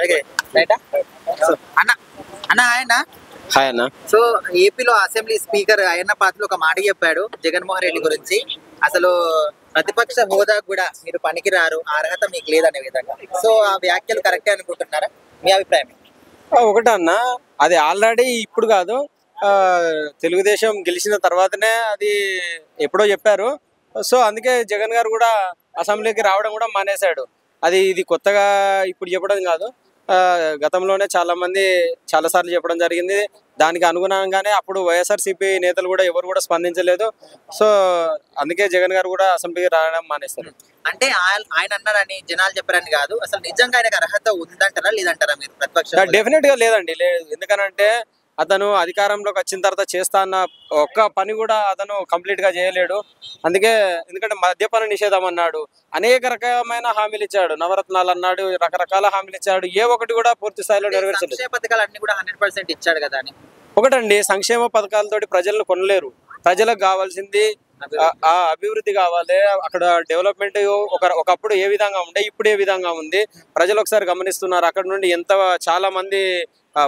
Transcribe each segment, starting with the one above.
అలాగే రైటా సో అన్న అన్న ఆయన హాయ్ అన్న. సో ఏపీలో అసెంబ్లీ స్పీకర్ అయ్యన్న పాత్రలో ఒక మాట చెప్పాడు జగన్మోహన్ రెడ్డి గురించి. అసలు ప్రతిపక్ష హోదా కూడా మీరు పనికిరారు, ఆ అర్హత మీకు లేదనే విధంగా. సో ఆ వ్యాఖ్యలు కరెక్టే అనుకుంటున్నారా? మీ అభిప్రాయం? ఒకటే అన్న, అది ఆల్రెడీ ఇప్పుడు కాదు, ఆ, తెలుగుదేశం గెలిచిన తర్వాతనే అది ఎప్పుడో చెప్పారు. సో అందుకే జగన్ గారు కూడా అసెంబ్లీకి రావడం కూడా మానేశాడు. ఇది కొత్తగా ఇప్పుడు చెప్పడం కాదు. గతంలోనే చాలా మంది చాలా సార్లు చెప్పడం జరిగింది. దానికి అనుగుణంగానే అప్పుడు వైఎస్ఆర్సీపీ నేతలు కూడా ఎవరు కూడా స్పందించలేదు. సో అందుకే జగన్ గారు కూడా అసెంబ్లీకి రావడం మానేస్తారు. అంటే ఆయన అన్నారని జనాలు చెప్పారని కాదు, అసలు నిజంగా ఆయనకు అర్హత ఉందంటారా లేదంటారా మీరు ప్రతిపక్ష? డెఫినెట్ గా లేదండి, లేదు. ఎందుకనంటే అతను అధికారంలోకి వచ్చిన తర్వాత చేస్తా అన్న ఒక్క పని కూడా అతను కంప్లీట్ గా చేయలేడు. ఎందుకంటే మద్యపాన నిషేధం అన్నాడు, అనేక రకమైన హామీలు ఇచ్చాడు, నవరత్నాలు అన్నాడు, రకరకాల హామీలు ఇచ్చాడు. ఏ ఒక్కటి కూడా పూర్తి స్థాయిలో నెరవేర్చలేదు. సంక్షేమ పథకాలు అన్ని కూడా 100% ఇచ్చాడు కదా అని. ఒకటండి, సంక్షేమ పథకాలతోటి ప్రజలను కొనలేరు. ప్రజలకు కావాల్సింది అభివృద్ధి కావాలి. అక్కడ డెవలప్మెంట్ ఒకప్పుడు ఏ విధంగా ఉండే, ఇప్పుడు ఏ విధంగా ఉంది ప్రజలు ఒకసారి గమనిస్తున్నారు. అక్కడ నుండి చాలా మంది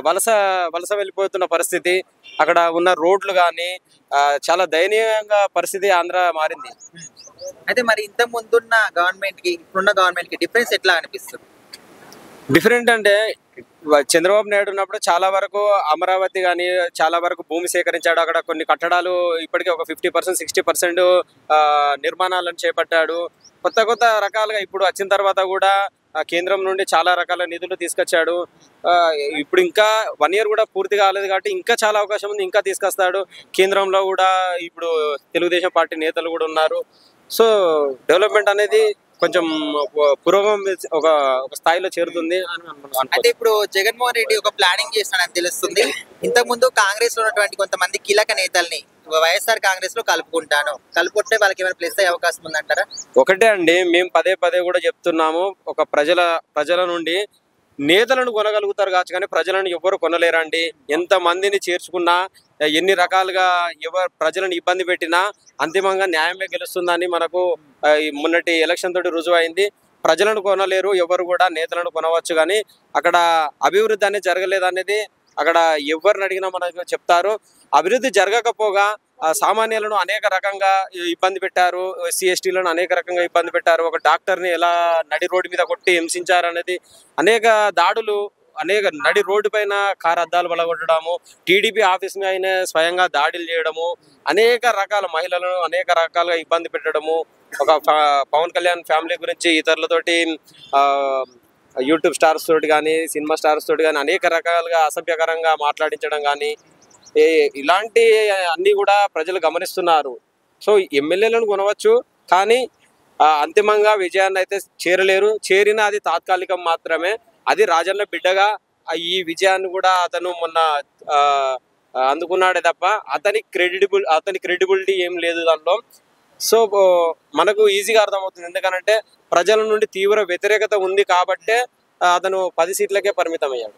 వలస వలస వెళ్ళిపోతున్న పరిస్థితి, అక్కడ ఉన్న రోడ్లు కానీ చాలా దయనీయంగా పరిస్థితి ఆంధ్ర మారింది. అయితే మరి ఇంత ముందున్న గవర్నమెంట్ కి ఇప్పుడున్న గవర్నమెంట్ కి డిఫరెన్స్ ఎట్లా అనిపిస్తుంది? డిఫరెంట్ అంటే చంద్రబాబు నాయుడు ఉన్నప్పుడు చాలా వరకు అమరావతి కానీ చాలా వరకు భూమి సేకరించాడు. అక్కడ కొన్ని కట్టడాలు ఇప్పటికీ ఒక 50% 60% నిర్మాణాలను చేపట్టాడు. కొత్త రకాలుగా ఇప్పుడు వచ్చిన తర్వాత కూడా కేంద్రం నుండి చాలా రకాల నిధులు తీసుకొచ్చాడు. ఇప్పుడు ఇంకా 1 year కూడా పూర్తి కాలేదు కాబట్టి ఇంకా చాలా అవకాశం ఉంది, ఇంకా తీసుకొస్తాడు. కేంద్రంలో కూడా ఇప్పుడు తెలుగుదేశం పార్టీ నేతలు కూడా ఉన్నారు. సో డెవలప్మెంట్ అనేది కొంచెం పురోగమనం ఒక స్థాయిలో చేరుతుంది అని అంటే ఇప్పుడు జగన్మోహన్ రెడ్డి ఒక ప్లానింగ్ చేస్తున్నాడని తెలుస్తుంది. ఇంతకు ముందు కాంగ్రెస్ లో ఉన్నటువంటి కొంతమంది కీలక నేతల్ని వైఎస్ఆర్ కాంగ్రెస్ లో కలుపుకుంటే వాళ్ళకి ఏమైనా ప్లస్ అయ్యే అవకాశం ఉందంటారా? ఒకటే అండి, మేము పదే కూడా చెప్తున్నాము. ఒక ప్రజల నుండి నేతలను కొనగలుగుతారు కావచ్చు, కానీ ప్రజలను ఎవరు కొనలేరండి. ఎంత మందిని చేర్చుకున్నా, ఎన్ని రకాలుగా ప్రజలను ఇబ్బంది పెట్టినా అంతిమంగా న్యాయమే గెలుస్తుందని మనకు మొన్నటి ఎలక్షన్ తోటి రుజువు అయింది. ప్రజలను కొనలేరు ఎవరు కూడా, నేతలను కొనవచ్చు కానీ అక్కడ అభివృద్ధి అనేది జరగలేదు అనేది అక్కడ ఎవరిని అడిగినా మనకు చెప్తారు. అభివృద్ధి జరగకపోగా సామాన్యులను అనేక రకంగా ఇబ్బంది పెట్టారు, ఎస్సీ ఎస్టీలను అనేక రకంగా ఇబ్బంది పెట్టారు. ఒక డాక్టర్ని ఎలా నడి రోడ్డు మీద కొట్టి హింసించారు అనేది, అనేక దాడులు, అనేక నడి రోడ్డు పైన కారు అద్దాలు పలగొట్టడము, టీడీపీ ఆఫీస్ మీద ఆయన స్వయంగా దాడులు చేయడము, అనేక రకాల మహిళలను అనేక రకాలుగా ఇబ్బంది పెట్టడము, ఒక పవన్ కళ్యాణ్ ఫ్యామిలీ గురించి ఇతరులతోటి యూట్యూబ్ స్టార్స్ తోటి కానీ సినిమా స్టార్స్ తోటి కానీ అనేక రకాలుగా అసభ్యకరంగా మాట్లాడించడం కానీ, ఇలాంటి అన్నీ కూడా ప్రజలు గమనిస్తున్నారు. సో ఎమ్మెల్యేలను కొనవచ్చు కానీ అంతిమంగా విజయాన్ని అయితే చేరలేరు. చేరిన అది తాత్కాలికం మాత్రమే. అది రాజన్న బిడ్డగా ఈ విజయాన్ని కూడా అతను మొన్న అందుకున్నాడే తప్ప అతని క్రెడిబిలిటీ ఏం లేదు దాంట్లో. సో మనకు ఈజీగా అర్థమవుతుంది, ఎందుకనంటే ప్రజల నుండి తీవ్ర వ్యతిరేకత ఉంది కాబట్టే అతను 10 సీట్లకే పరిమితం అయ్యాడు.